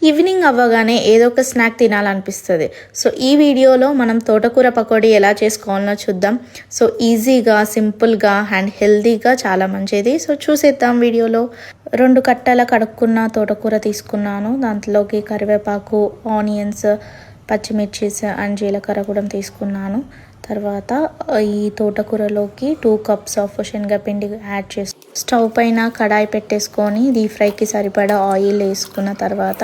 Evening అవ్వగానే ఏదో ఒక స్నాక్ తినాలనిపిస్తుంది. సో ఈ వీడియోలో మనం తోటకూర పకోడీ ఎలా చేసుకోవాలో చూద్దాం. సో ఈజీగా, సింపుల్గా అండ్ హెల్తీగా చాలా మంచిది. సో చూసేద్దాం వీడియోలో. 2 కట్టల కడుక్కున్న తోటకూర తీసుకున్నాను. దాంట్లోకి కరివేపాకు, ఆనియన్స్, పచ్చిమిర్చీస్ అండ్ జీలకర్ర కూడా తీసుకున్నాను. తర్వాత ఈ తోటకూరలోకి 2 కప్స్ ఆఫ్ శనగపిండి యాడ్ చేసి స్టవ్ పైన కడాయి పెట్టేసుకొని డీప్ ఫ్రైకి సరిపడా ఆయిల్ వేసుకున్న తర్వాత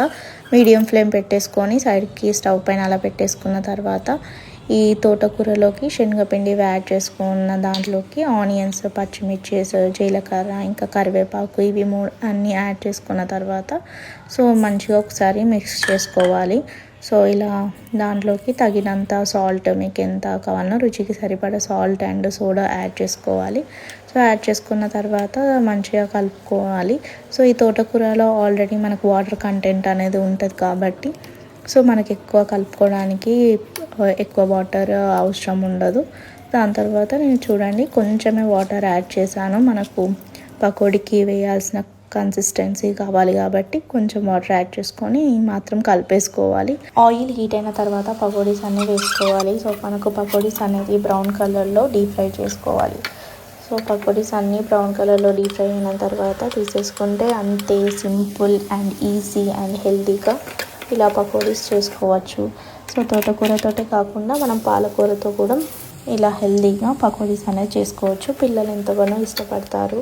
మీడియం ఫ్లేమ్ పెట్టేసుకొని సైడ్కి స్టవ్ పైన అలా పెట్టేసుకున్న తర్వాత ఈ తోటకూరలోకి శనగపిండి యాడ్ చేసుకున్న దాంట్లోకి ఆనియన్స్, పచ్చిమిర్చీస్, జీలకర్ర ఇంకా కరివేపాకు ఇవి అన్నీ యాడ్ చేసుకున్న తర్వాత సో మంచిగా ఒకసారి మిక్స్ చేసుకోవాలి. సో ఇలా దాంట్లోకి తగినంత సాల్ట్, మీకు ఎంత కావాలనో రుచికి సరిపడా సాల్ట్ అండ్ సోడా యాడ్ చేసుకోవాలి. సో యాడ్ చేసుకున్న తర్వాత మంచిగా కలుపుకోవాలి. సో ఈ తోటకూరలో ఆల్రెడీ మనకు వాటర్ కంటెంట్ అనేది ఉంటుంది కాబట్టి సో మనకి ఎక్కువ కలుపుకోవడానికి ఎక్కువ వాటర్ అవసరం ఉండదు. దాని తర్వాత నేను చూడండి కొంచెమే వాటర్ యాడ్ చేశాను. మనకు పకోడీకి వేయాల్సిన కన్సిస్టెన్సీ కావాలి కాబట్టి కొంచెం వాటర్ యాడ్ చేసుకొని మాత్రం కలిపేసుకోవాలి. ఆయిల్ హీట్ అయిన తర్వాత పకోడీస్ అన్నీ వేసుకోవాలి. సో మనకు పకోడీస్ అనేది బ్రౌన్ కలర్లో డీప్ ఫ్రై చేసుకోవాలి. సో పకోడీస్ అన్నీ బ్రౌన్ కలర్లో డీప్ ఫ్రై అయిన తర్వాత తీసేసుకుంటే అంతే సింపుల్ అండ్ ఈజీ అండ్ హెల్తీగా ఇలా పకోడీస్ చేసుకోవచ్చు. సో తోటకూరతోటే కాకుండా మనం పాలకూరతో కూడా ఇలా హెల్తీగా పకోడీస్ అనేది చేసుకోవచ్చు. పిల్లలు ఎంతగానో ఇష్టపడతారు.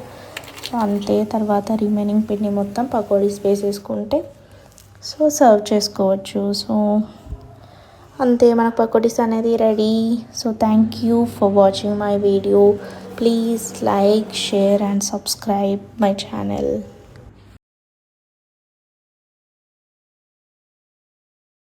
సో అంతే, తర్వాత రిమైనింగ్ పిండి మొత్తం పకోడీస్ వేసేసుకుంటే సో సర్వ్ చేసుకోవచ్చు. సో అంతే, మన పకోడీస్ అనేది ready. So thank you for watching my video. Please like, share and subscribe my channel.